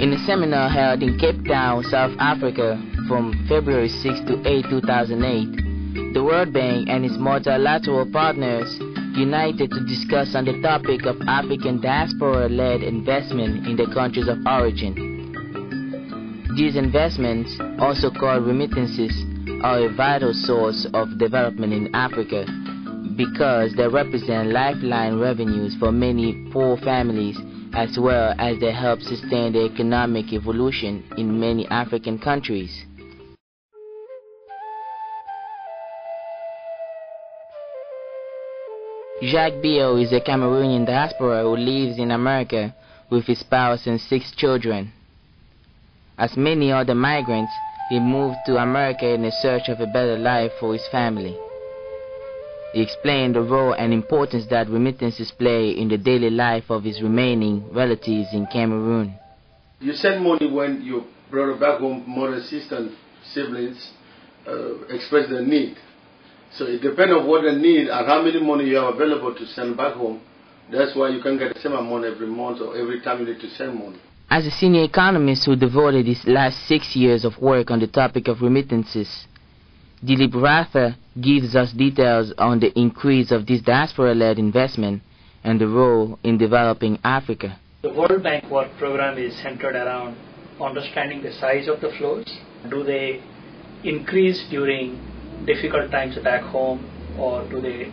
In a seminar held in Cape Town, South Africa from February 6 to 8, 2008, the World Bank and its multilateral partners united to discuss on the topic of African diaspora-led investment in the countries of origin. These investments, also called remittances, are a vital source of development in Africa because they represent lifeline revenues for many poor families, as well as they help sustain the economic evolution in many African countries. Jacques Bio is a Cameroonian diaspora who lives in America with his spouse and 6 children. As many other migrants, he moved to America in a search of a better life for his family. He explained the role and importance that remittances play in the daily life of his remaining relatives in Cameroon. You send money when your brother back home, mother, sister, siblings express their need. So it depends on what they need and how many money you have available to send back home. That's why you can get the same amount every month or every time you need to send money. As a senior economist who devoted his last 6 years of work on the topic of remittances, Dilip Ratha gives us details on the increase of this diaspora-led investment and the role in developing Africa. The World Bank work program is centered around understanding the size of the flows. Do they increase during difficult times back home, or do they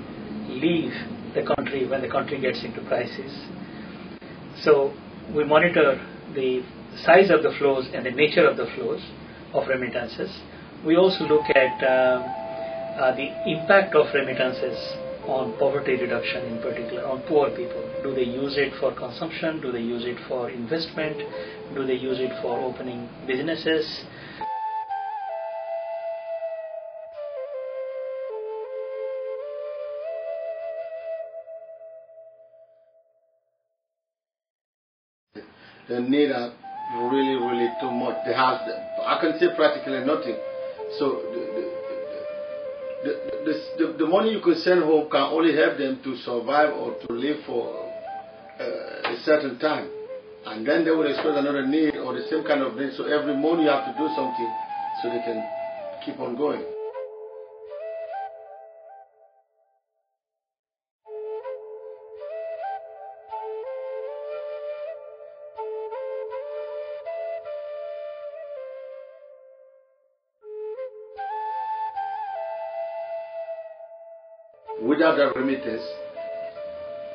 leave the country when the country gets into crisis? So we monitor the size of the flows and the nature of the flows of remittances. We also look at the impact of remittances on poverty reduction, in particular on poor people. Do they use it for consumption? Do they use it for investment? Do they use it for opening businesses? The need are really too much. They have, I can say practically nothing. So the money you can send home can only help them to survive or to live for a certain time. And then they will express another need or the same kind of need. So every morning you have to do something so they can keep on going. Without that remittance,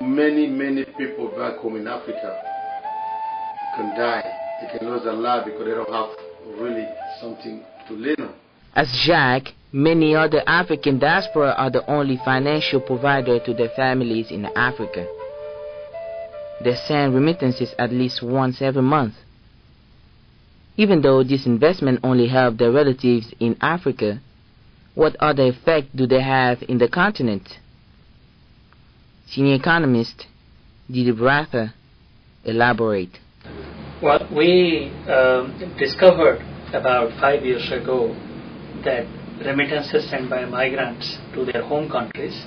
many people back home in Africa can die. They can lose their life because they don't have really something to live on. As Jacques, many other African diaspora are the only financial provider to their families in Africa. They send remittances at least once every month. Even though this investment only helps their relatives in Africa, what other effect do they have in the continent? Senior economist Dilip Ratha elaborate. Well, we discovered about 5 years ago that remittances sent by migrants to their home countries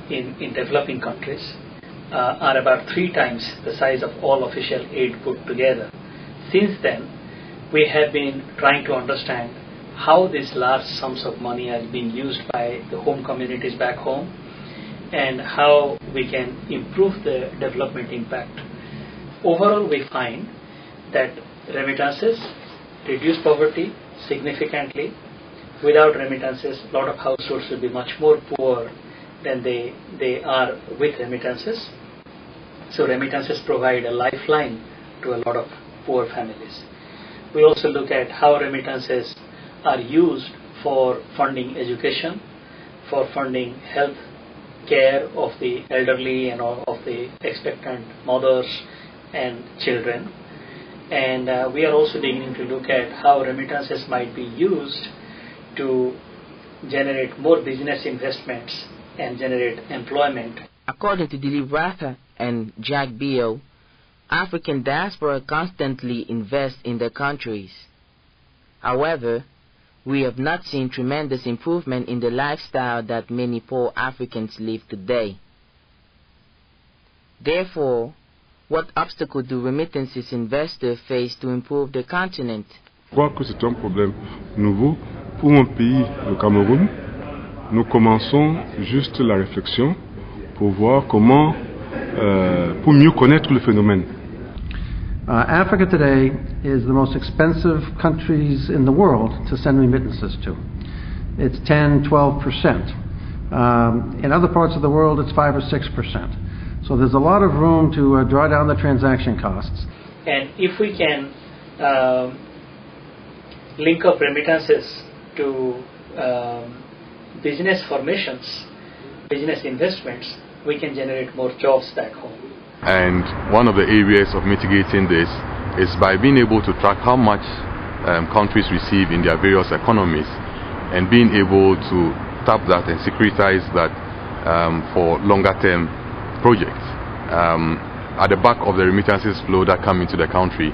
in developing countries are about 3 times the size of all official aid put together. Since then, we have been trying to understand how these large sums of money are being used by the home communities back home and how we can improve the development impact. Overall, we find that remittances reduce poverty significantly. Without remittances, a lot of households will be much more poor than they are with remittances. So remittances provide a lifeline to a lot of poor families. We also look at how remittances are used for funding education, for funding health care of the elderly and of the expectant mothers and children. And we are also beginning to look at how remittances might be used to generate more business investments and generate employment. According to Dilip Ratha and Jacques Bio, African diaspora constantly invest in their countries. However, we have not seen tremendous improvement in the lifestyle that many poor Africans live today. Therefore, What obstacles do remittances investors face to improve the continent? Je crois que c'est un problème nouveau pour mon pays, le Cameroun. Nous commençons juste la réflexion pour voir comment, pour mieux connaître le phénomène. Africa today is the most expensive countries in the world to send remittances to. It's 10-12%. In other parts of the world, it's 5 or 6%. So there's a lot of room to draw down the transaction costs. And if we can link up remittances to business formations, business investments, we can generate more jobs back home. And one of the areas of mitigating this is by being able to track how much countries receive in their various economies, and being able to tap that and securitize that for longer term projects. At the back of the remittances flow that come into the country,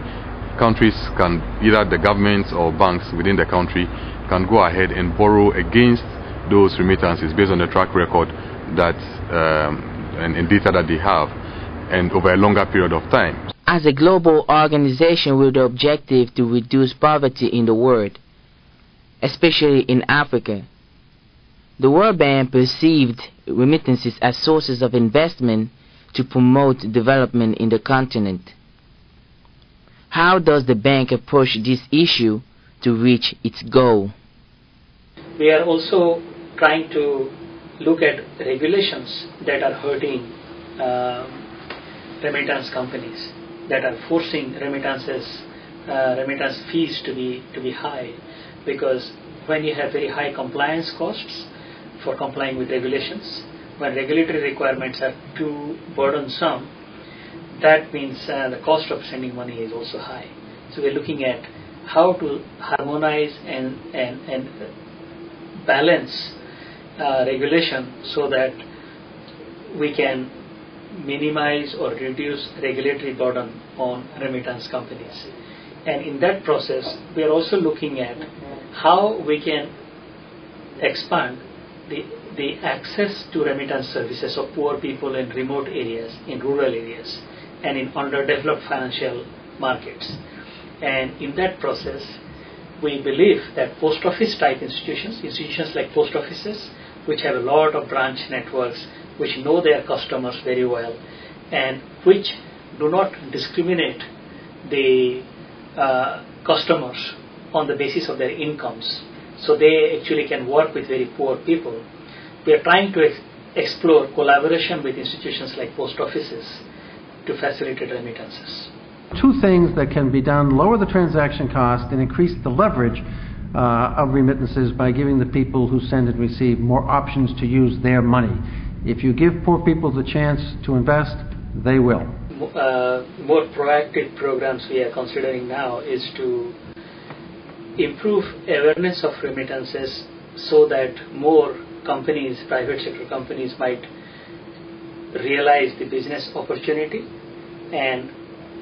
countries can, either the governments or banks within the country, can go ahead and borrow against those remittances based on the track record that and data that they have, and over a longer period of time. As a global organization with the objective to reduce poverty in the world, especially in Africa, the World Bank perceived remittances as sources of investment to promote development in the continent. How does the bank approach this issue to reach its goal? We are also trying to look at regulations that are hurting remittance companies, that are forcing remittance fees to be high, because when you have very high compliance costs for complying with regulations, when regulatory requirements are too burdensome, that means the cost of sending money is also high. So we're looking at how to harmonize and balance regulation so that we can minimize or reduce regulatory burden on remittance companies. And in that process, we are also looking at how we can expand the access to remittance services of poor people in remote areas, in rural areas, and in underdeveloped financial markets. And in that process, we believe that post office type institutions like post offices, which have a lot of branch networks, which know their customers very well, and which do not discriminate the customers on the basis of their incomes, so they actually can work with very poor people. We are trying to explore collaboration with institutions like post offices to facilitate remittances. Two things that can be done: lower the transaction cost and increase the leverage of remittances by giving the people who send and receive more options to use their money. If you give poor people the chance to invest, they will. More proactive programs we are considering now is to improve awareness of remittances so that more companies, private sector companies, might realize the business opportunity and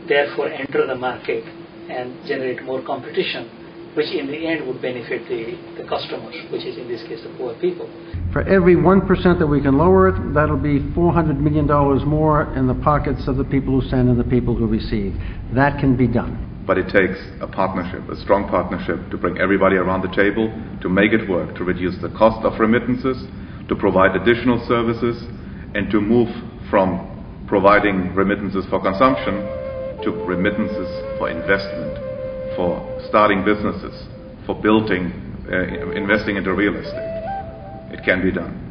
therefore enter the market and generate more competition, which in the end would benefit the customers, which is in this case the poor people. For every 1% that we can lower it, that'll be $400 million more in the pockets of the people who send and the people who receive. That can be done. But it takes a partnership, a strong partnership, to bring everybody around the table, to make it work, to reduce the cost of remittances, to provide additional services, and to move from providing remittances for consumption to remittances for investment, for starting businesses, for building, investing into real estate. It can be done.